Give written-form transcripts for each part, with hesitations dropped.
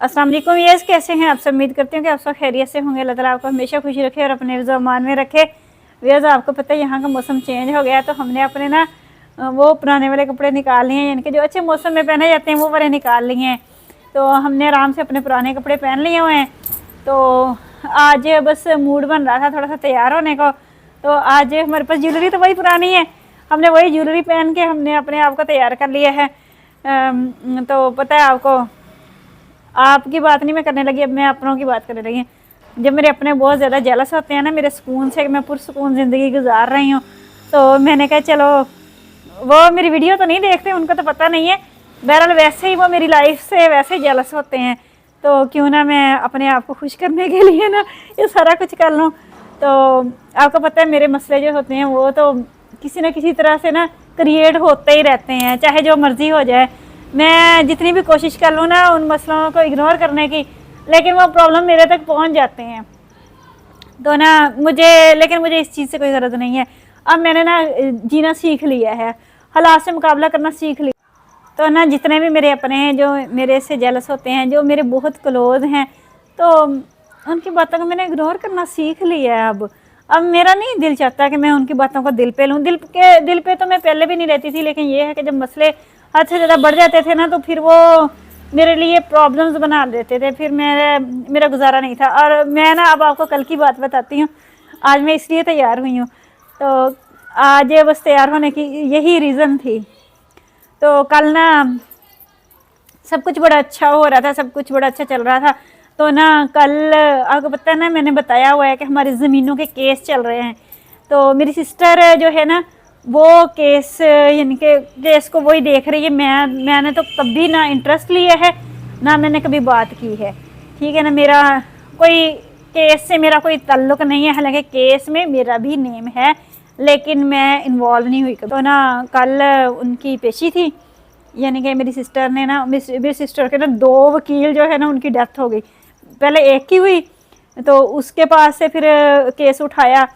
अस्सलाम वालेकुम। ये कैसे हैं आप सब? उम्मीद करती हूँ कि आप सब खैरियत से होंगे। अल्लाह ताला आपको हमेशा खुशी रखे और अपने ज़मान में रखे। व्यज़ आपको पता है यहाँ का मौसम चेंज हो गया है, तो हमने अपने ना वो पुराने वाले कपड़े निकाल लिए हैं, यानी कि जो अच्छे मौसम में पहने जाते हैं वो वाले निकाल लिए हैं। तो हमने आराम से अपने पुराने कपड़े पहन लिए हुए हैं। तो आज बस मूड बन रहा था थोड़ा सा तैयार होने को, तो आज हमारे पास ज्वेलरी तो वही पुरानी है, हमने वही ज्वेलरी पहन के हमने अपने आप को तैयार कर लिया है। तो पता है आपको, आपकी बात नहीं मैं करने लगी, अब मैं अपनों की बात करने लगी। जब मेरे अपने बहुत ज़्यादा जेलस होते हैं ना मेरे सुकून से, मैं पुरसुकून ज़िंदगी गुजार रही हूँ, तो मैंने कहा चलो, वो मेरी वीडियो तो नहीं देखते, उनको तो पता नहीं है, बहरहाल वैसे ही वो मेरी लाइफ से वैसे ही जेलस होते हैं, तो क्यों ना मैं अपने आप को खुश करने के लिए ना ये सारा कुछ कर लूँ। तो आपको पता है मेरे मसले जो होते हैं वो तो किसी न किसी तरह से ना क्रिएट होते ही रहते हैं, चाहे जो मर्ज़ी हो जाए। मैं जितनी भी कोशिश कर लूँ ना उन मसलों को इग्नोर करने की, लेकिन वो प्रॉब्लम मेरे तक पहुँच जाते हैं। तो ना मुझे इस चीज़ से कोई ग़रज़ नहीं है। अब मैंने ना जीना सीख लिया है, हालात से मुकाबला करना सीख लिया। तो ना जितने भी मेरे अपने हैं जो मेरे से जेलस होते हैं, जो मेरे बहुत क्लोज हैं, तो उनकी बातों को मैंने इग्नोर करना सीख लिया है। अब मेरा नहीं दिल चाहता कि मैं उनकी बातों को दिल पे लूँ। दिल पे तो मैं पहले भी नहीं रहती थी, लेकिन ये है कि जब मसले हद से ज़्यादा बढ़ जाते थे ना, तो फिर वो मेरे लिए प्रॉब्लम्स बना देते थे, फिर मेरा गुजारा नहीं था। और मैं ना अब आपको कल की बात बताती हूँ, आज मैं इसलिए तैयार हुई हूँ। तो आज बस तैयार होने की यही रीज़न थी। तो कल ना सब कुछ बड़ा अच्छा हो रहा था, सब कुछ बड़ा अच्छा चल रहा था। तो ना कल आपको पता है ना, मैंने बताया हुआ है कि हमारी ज़मीनों के केस चल रहे हैं। तो मेरी सिस्टर जो है ना वो केस, यानी कि केस को वही देख रही है। मैंने तो कभी ना इंटरेस्ट लिया है, ना मैंने कभी बात की है, ठीक है ना। मेरा कोई केस से मेरा कोई ताल्लुक़ नहीं है, हालांकि केस में मेरा भी नेम है, लेकिन मैं इन्वॉल्व नहीं हुई। तो ना कल उनकी पेशी थी, यानी कि मेरी सिस्टर ने ना, मेरी सिस्टर के ना 2 वकील जो है ना उनकी डेथ हो गई। पहले एक की हुई, तो उसके पास से फिर केस उठाया,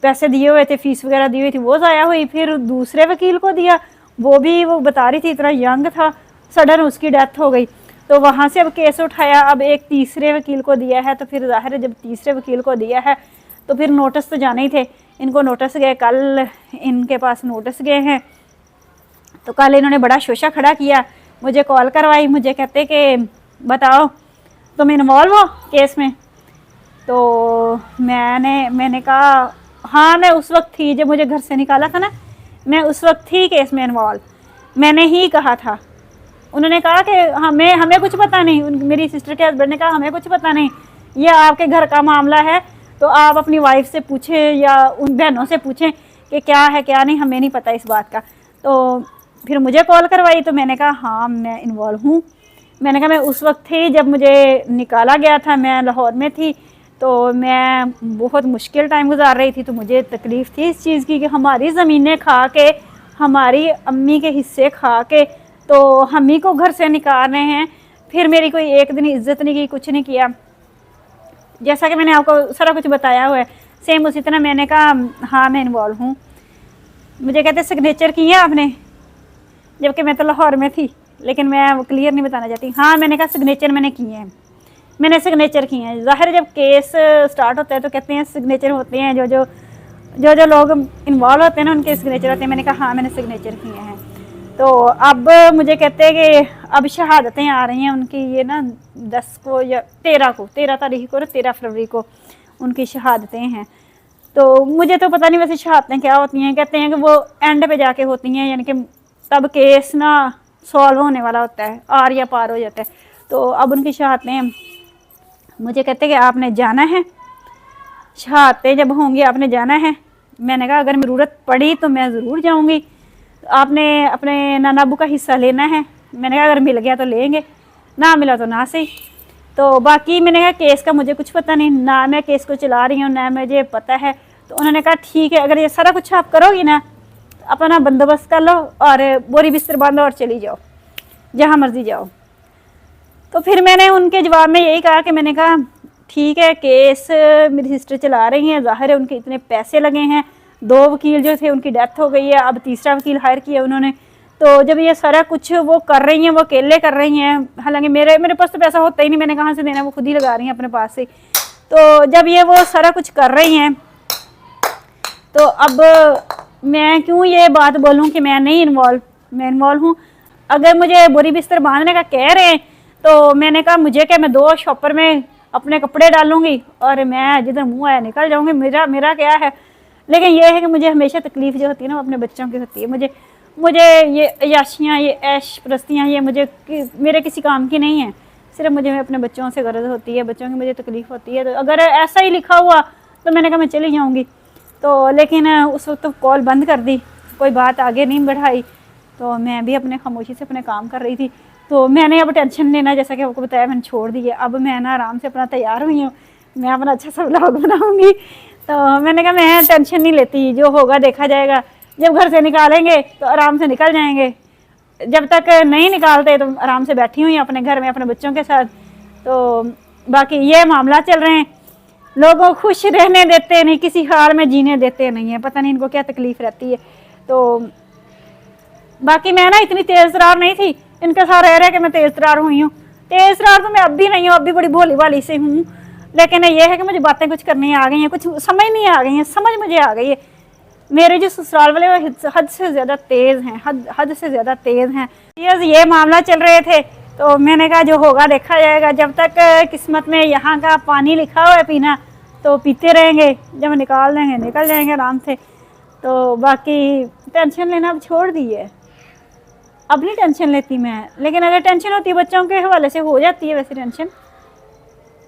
पैसे दिए हुए थे, फीस वगैरह दी हुई थी, वो ज़ाया हुई। फिर दूसरे वकील को दिया, वो बता रही थी इतना यंग था, सडन उसकी डेथ हो गई। तो वहाँ से अब केस उठाया, अब एक तीसरे वकील को दिया है। तो फिर ज़ाहिर है जब तीसरे वकील को दिया है तो फिर नोटिस तो जाने ही थे। इनको नोटिस गए, कल इनके पास नोटिस गए हैं। तो कल इन्होंने बड़ा शोशा खड़ा किया, मुझे कॉल करवाई, मुझे कहते कि बताओ तुम इन्वॉल्व हो केस में। तो मैंने कहा हाँ, मैं उस वक्त थी जब मुझे घर से निकाला था ना, मैं उस वक्त थी केस में इन्वॉल्व, मैंने ही कहा था। उन्होंने कहा कि हमें कुछ पता नहीं। मेरी सिस्टर के हस्बैंड ने कहा हमें कुछ पता नहीं, ये आपके घर का मामला है, तो आप अपनी वाइफ से पूछें या उन बहनों से पूछें कि क्या है क्या नहीं, हमें नहीं पता इस बात का। तो फिर मुझे कॉल करवाई, तो मैंने कहा हाँ मैं इन्वॉल्व हूँ। मैंने कहा मैं उस वक्त थी जब मुझे निकाला गया था, मैं लाहौर में थी, तो मैं बहुत मुश्किल टाइम गुजार रही थी। तो मुझे तकलीफ़ थी इस चीज़ की कि हमारी ज़मीनें खा के, हमारी अम्मी के हिस्से खा के, तो हम ही को घर से निकाल रहे हैं। फिर मेरी कोई एक दिन इज्जत नहीं की, कुछ नहीं किया। जैसा कि मैंने आपको सारा कुछ बताया हुआ है, सेम उसी तरह मैंने कहा हाँ मैं इन्वॉल्व हूँ। मुझे कहते सिग्नेचर किए आपने, जबकि मैं तो लाहौर में थी, लेकिन मैं वो क्लियर नहीं बताना चाहती। हाँ मैंने कहा सिग्नेचर मैंने किए हैं, मैंने सिग्नेचर किए हैं। ज़ाहिर जब केस स्टार्ट होता है तो कहते हैं सिग्नेचर होते हैं, जो लोग इन्वॉल्व होते हैं ना उनके सिग्नेचर होते हैं। मैंने कहा हाँ मैंने सिग्नेचर किए हैं। तो अब मुझे कहते हैं कि अब शहादतें आ रही हैं उनकी, ये ना 10 को या 13 तारीख को, 13 फरवरी को उनकी शहादतें हैं। तो मुझे तो पता नहीं वैसे शहादतें क्या होती हैं। कहते हैं कि वो एंड पे जाके होती हैं, यानी कि तब केस ना सॉल्व होने वाला होता है, आर या पार हो जाता है। तो अब उनकी शहादतें, मुझे कहते हैं कि आपने जाना है, शहादतें जब होंगी आपने जाना है। मैंने कहा अगर ज़रूरत पड़ी तो मैं ज़रूर जाऊंगी, आपने अपने नाना अबू का हिस्सा लेना है। मैंने कहा अगर मिल गया तो लेंगे, ना मिला तो ना सही। तो बाकी मैंने कहा केस का मुझे कुछ पता नहीं, ना मैं केस को चला रही हूँ ना मुझे पता है। तो उन्होंने कहा ठीक है, अगर ये सारा कुछ आप करोगी ना, अपना बंदोबस्त कर लो और बोरी बिस्तर बांधो और चली जाओ, जहाँ मर्जी जाओ। तो फिर मैंने उनके जवाब में यही कहा कि मैंने कहा ठीक है, केस मेरी सिस्टर चला रही हैं, ज़ाहिर है उनके इतने पैसे लगे हैं, 2 वकील जो थे उनकी डेथ हो गई है, अब तीसरा वकील हायर किया उन्होंने। तो जब ये सारा कुछ वो कर रही हैं, वो अकेले कर रही हैं, हालांकि मेरे पास तो पैसा होता ही नहीं, मैंने कहाँ से देना, वो खुद ही लगा रही हैं अपने पास से। तो जब ये वो सारा कुछ कर रही हैं, तो अब मैं क्यों ये बात बोलूं कि मैं नहीं इन्वॉल्व, मैं इन्वॉल्व हूँ। अगर मुझे बोरी बिस्तर बांधने का कह रहे हैं तो मैंने कहा मुझे क्या, मैं 2 शॉपर में अपने कपड़े डालूंगी और मैं जिधर मुंह आया निकल जाऊंगी, मेरा क्या है। लेकिन ये है कि मुझे हमेशा तकलीफ जो होती है ना, वो अपने बच्चों की होती है। मुझे ये अयाशियाँ, ये ऐश प्रस्तियाँ, ये मेरे किसी काम की नहीं है। सिर्फ मुझे अपने बच्चों से गर्ज होती है, बच्चों की मुझे तकलीफ़ होती है। तो अगर ऐसा ही लिखा हुआ तो मैंने कहा मैं चली जाऊँगी। तो लेकिन उस वक्त तो कॉल बंद कर दी, कोई बात आगे नहीं बढ़ाई। तो मैं भी अपने खामोशी से अपने काम कर रही थी। तो मैंने अब टेंशन लेना, जैसा कि आपको बताया, मैंने छोड़ दी है। अब मैं ना आराम से अपना तैयार हुई हूँ, मैं अपना अच्छा सा व्लॉग बनाऊँगी। तो मैंने कहा मैं टेंशन नहीं लेती, जो होगा देखा जाएगा। जब घर से निकालेंगे तो आराम से निकल जाएंगे, जब तक नहीं निकालते तो आराम से बैठी हुई अपने घर में अपने बच्चों के साथ। तो बाकी ये मामला चल रहे हैं, लोगों को खुश रहने देते नहीं, किसी हाल में जीने देते नहीं है, पता नहीं इनको क्या तकलीफ रहती है। तो बाकी मैं ना इतनी तेज तरार नहीं थी, इनके साथ रह रहे कि मैं तेज तरार हुई हूँ। तेज तरार तो मैं अब भी नहीं हूँ, अब भी बड़ी भोली भाली से हूँ। लेकिन ये है कि मुझे बातें कुछ करनी आ गई हैं, कुछ समझ नहीं आ गई हैं, समझ मुझे आ गई है। मेरे जो ससुराल वाले वो हद से ज़्यादा तेज़ हैं, हद से ज़्यादा तेज़ हैं। ये मामला चल रहे थे, तो मैंने कहा जो होगा देखा जाएगा। जब तक किस्मत में यहाँ का पानी लिखा हुआ है पीना, तो पीते रहेंगे, जब निकाल देंगे निकल जाएंगे आराम से। तो बाकी टेंशन लेना अब छोड़ दी है, अब नहीं टेंशन लेती मैं। लेकिन अगर टेंशन होती है बच्चों के हवाले से हो जाती है वैसे टेंशन,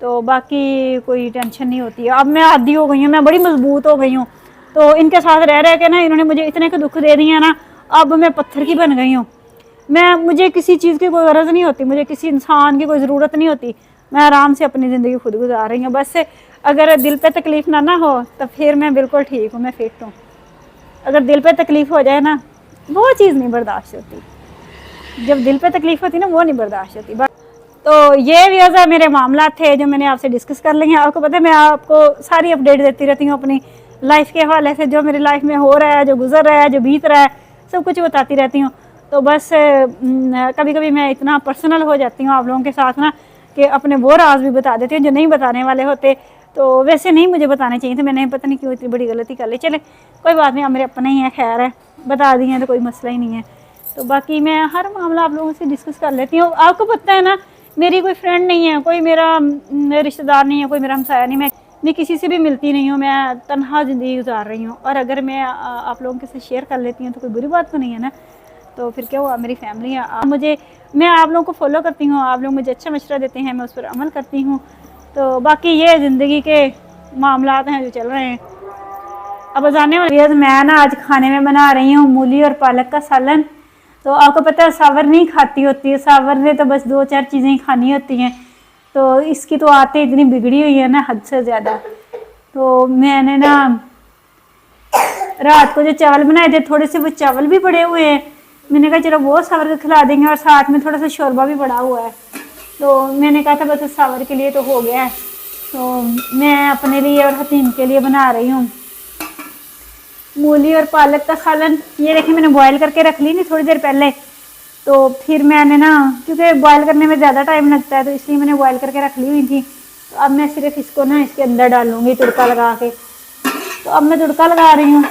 तो बाकी कोई टेंशन नहीं होती है। अब मैं आदी हो गई हूँ, मैं बड़ी मजबूत हो गई हूँ। तो इनके साथ रह रह के ना, इन्होंने मुझे इतने के दुख दे दिए ना, अब मैं पत्थर की बन गई हूँ। मुझे किसी चीज़ की कोई गरज नहीं होती, मुझे किसी इंसान की कोई ज़रूरत नहीं होती। मैं आराम से अपनी ज़िंदगी खुद गुजार रही हूँ। बस अगर दिल पे तकलीफ़ ना हो तो फिर मैं बिल्कुल ठीक हूँ, मैं फिट हूँ। अगर दिल पे तकलीफ़ हो जाए ना, वो चीज़ नहीं बर्दाश्त होती। जब दिल पे तकलीफ़ होती ना, वो नहीं बर्दाश्त होती। तो ये भी मेरे मामला थे जो मैंने आपसे डिस्कस कर लिए हैं। आपको पता है मैं आपको सारी अपडेट देती रहती हूँ अपनी लाइफ के हवाले से, जो मेरी लाइफ में हो रहा है, जो गुजर रहा है, जो बीत रहा है, सब कुछ बताती रहती हूँ। तो बस कभी कभी मैं इतना पर्सनल हो जाती हूँ आप लोगों के साथ ना, कि अपने वो राज भी बता देती हूँ जो नहीं बताने वाले होते। तो वैसे नहीं मुझे बताने चाहिए थे, मैंने पता नहीं क्यों इतनी बड़ी गलती कर ली। चले कोई बात नहीं, आप मेरे अपने ही हैं, खैर है, बता दिए हैं तो कोई मसला ही नहीं है। तो बाकी मैं हर मामला आप लोगों से डिस्कस कर लेती हूँ। आपको पता है ना, मेरी कोई फ्रेंड नहीं है, कोई मेरा रिश्तेदार नहीं है, कोई मेरा हमसाया नहीं, मैं किसी से भी मिलती नहीं हूँ, मैं तन्हा ज़िंदगी गुजार रही हूँ। और अगर मैं आप लोगों के साथ शेयर कर लेती हूँ तो कोई बुरी बात तो नहीं है ना। तो फिर क्या हुआ, मेरी फैमिली है, मैं आप लोगों को फॉलो करती हूँ, आप लोग मुझे अच्छा मशवरा देते हैं, मैं उस पर अमल करती हूँ। तो बाकी ये ज़िंदगी के मामला हैं जो चल रहे हैं। अब जाने वाली मैं ना आज खाने में बना रही हूँ मूली और पालक का सालन। तो आपको पता है सावर नहीं खाती होती है, सावर ने तो बस 2-4 चीज़ें ही खानी होती हैं। तो इसकी तो आते इतनी बिगड़ी हुई है ना, हद से ज़्यादा। तो मैंने ना रात को जो चावल बनाए थे, थोड़े से वो चावल भी पड़े हुए हैं, मैंने कहा चलो वो सावर को खिला देंगे, और साथ में थोड़ा सा शोरबा भी पड़ा हुआ है। तो मैंने कहा था बस सावर के लिए तो हो गया है। तो मैं अपने लिए और हतीम के लिए बना रही हूँ मूली और पालक का सालन। ये देखिए मैंने बॉयल करके रख ली नहीं थोड़ी देर पहले। तो फिर मैंने ना, क्योंकि बॉयल करने में ज़्यादा टाइम लगता है, तो इसलिए मैंने बॉयल करके रख ली हुई थी। तो अब मैं सिर्फ इसको ना इसके अंदर डालूंगी तड़का लगा के। तो अब मैं तड़का लगा रही हूँ।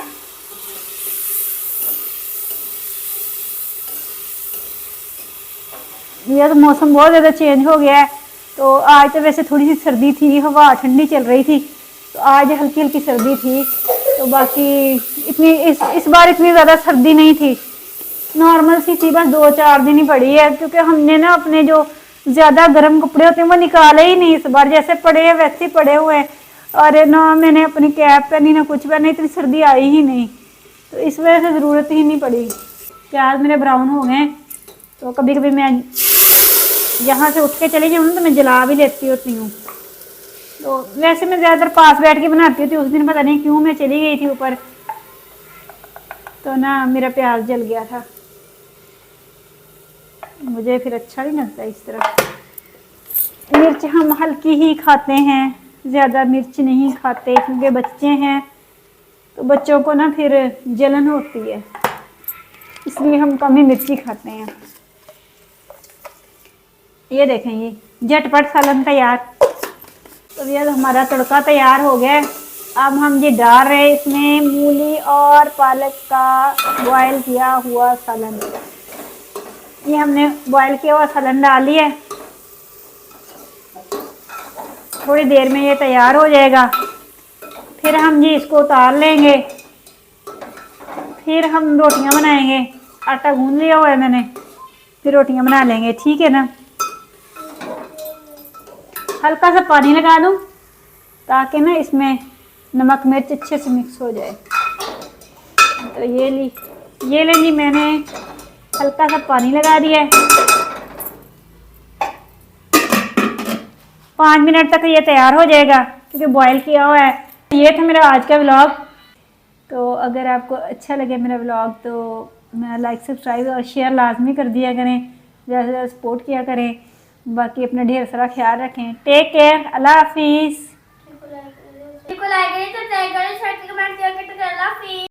यह तो मौसम बहुत ज़्यादा चेंज हो गया है। तो आज तो वैसे थोड़ी सी सर्दी थी, हवा ठंडी चल रही थी, तो आज हल्की हल्की सर्दी थी। तो बाकी इतनी इस बार इतनी ज़्यादा सर्दी नहीं थी, नॉर्मल सी थी, बस 2-4 दिन ही पड़ी है। क्योंकि हमने ना अपने जो ज़्यादा गर्म कपड़े होते हैं वो निकाले ही नहीं इस बार, जैसे पड़े हैं वैसे ही पड़े हुए हैं। और ना मैंने अपनी कैप पहनी ना कुछ पहना, इतनी सर्दी आई ही नहीं, तो इस वजह से ज़रूरत ही नहीं पड़ी। प्याज मेरे ब्राउन हो गए, तो कभी कभी मैं यहाँ से उठ के चली जाऊँ तो मैं जला भी लेती होती हूँ। तो वैसे मैं ज़्यादातर पास बैठ के बनाती होती हूँ। उस दिन पता नहीं क्यों मैं चली गई थी ऊपर, तो ना मेरा प्याज जल गया था। मुझे फिर अच्छा नहीं लगता इस तरह। मिर्च हम हल्की ही खाते हैं, ज़्यादा मिर्च नहीं खाते, क्योंकि बच्चे हैं तो बच्चों को ना फिर जलन होती है, इसलिए हम कम ही मिर्ची खाते हैं। ये देखें, ये झटपट सालन तैयार। तो ये हमारा तड़का तैयार हो गया है। अब हम ये डाल रहे हैं इसमें मूली और पालक का बॉयल किया हुआ सालन। ये हमने बॉयल किया हुआ सालन डाल लिया है। थोड़ी देर में ये तैयार हो जाएगा। फिर हम जी इसको उतार लेंगे। फिर हम रोटियां बनाएंगे। आटा गूंद लिया हुआ है मैंने, फिर रोटियां बना लेंगे, ठीक है ना। हल्का सा पानी लगा दूं ताकि ना इसमें नमक मिर्च अच्छे से मिक्स हो जाए। तो ये ले जी, मैंने हल्का सा पानी लगा दिया है। 5 मिनट तक ये तैयार हो जाएगा क्योंकि बॉयल किया हुआ है। ये था मेरा आज का व्लॉग। तो अगर आपको अच्छा लगे मेरा व्लॉग तो मेरा लाइक सब्सक्राइब और शेयर लाजमी कर दिया करें, ज़्यादा से ज़्यादा सपोर्ट किया करें। बाकी अपना ढेर सारा ख्याल रखें। टेक केयर, अल्लाह हाफिज़।